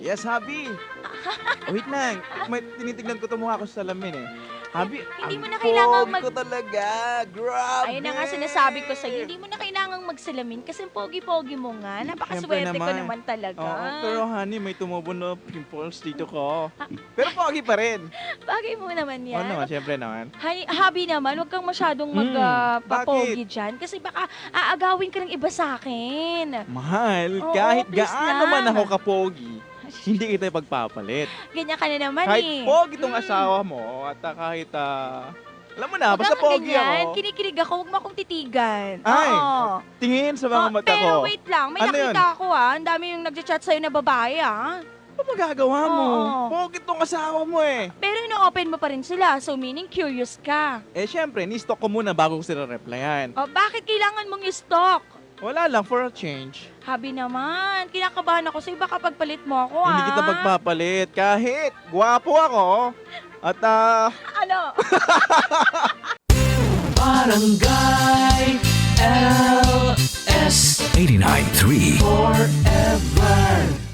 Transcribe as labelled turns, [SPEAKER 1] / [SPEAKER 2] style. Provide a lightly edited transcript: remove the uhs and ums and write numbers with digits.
[SPEAKER 1] Yes, Habi. Wait lang. May tinitignan ko ito mukha ko sa salamin eh. Habi,
[SPEAKER 2] Hindi mo na
[SPEAKER 1] ang
[SPEAKER 2] kailangan
[SPEAKER 1] pogi ko talaga. Grabe.
[SPEAKER 2] Ayun na nga sinasabi ko sa'yo, hindi mo na kailangang magsalamin kasi pogi-pogi mo nga. Napakaswerte ko naman talaga.
[SPEAKER 1] Oo, pero honey, may tumubo na pimples dito ko. Pero pogi pa rin.
[SPEAKER 2] Bagay mo naman
[SPEAKER 1] Oo
[SPEAKER 2] yan.
[SPEAKER 1] naman, syempre naman.
[SPEAKER 2] Habi naman, huwag kang masyadong magpapogi dyan. Kasi baka aagawin ka ng iba sa akin.
[SPEAKER 1] Mahal,
[SPEAKER 2] Oo,
[SPEAKER 1] kahit
[SPEAKER 2] please
[SPEAKER 1] gaano
[SPEAKER 2] lang.
[SPEAKER 1] man ako kapogi, hindi kita ipagpapalit.
[SPEAKER 2] Ganyan ka na naman
[SPEAKER 1] Kahit
[SPEAKER 2] eh.
[SPEAKER 1] pogi itong asawa mo, at kahit, alam mo na,
[SPEAKER 2] Huwag
[SPEAKER 1] basta
[SPEAKER 2] kang
[SPEAKER 1] pogi
[SPEAKER 2] ganyan.
[SPEAKER 1] ako.
[SPEAKER 2] Kinikilig ako, huwag mo akong titigan.
[SPEAKER 1] Ay,
[SPEAKER 2] Oo.
[SPEAKER 1] tingin sa mga mata
[SPEAKER 2] Pero
[SPEAKER 1] ko.
[SPEAKER 2] wait lang, may
[SPEAKER 1] Ano yun?
[SPEAKER 2] nakita ako Ang dami yung nagchat sa'yo na babae
[SPEAKER 1] Ano magagawa mo?
[SPEAKER 2] Oo.
[SPEAKER 1] Pogi itong asawa mo eh.
[SPEAKER 2] Pero ino-open mo pa rin sila, so meaning curious ka.
[SPEAKER 1] Eh, syempre, ni-stalk ko muna bago ko sila replyan.
[SPEAKER 2] Bakit kailangan mong i-stalk?
[SPEAKER 1] Wala lang, for a change.
[SPEAKER 2] Habi naman, kinakabahan ako sa'yo, baka pagpalit mo ako
[SPEAKER 1] Hindi kita pagpapalit. Kahit gwapo ako. At,
[SPEAKER 2] Ano?
[SPEAKER 3] Barangay LS 89.3 Forever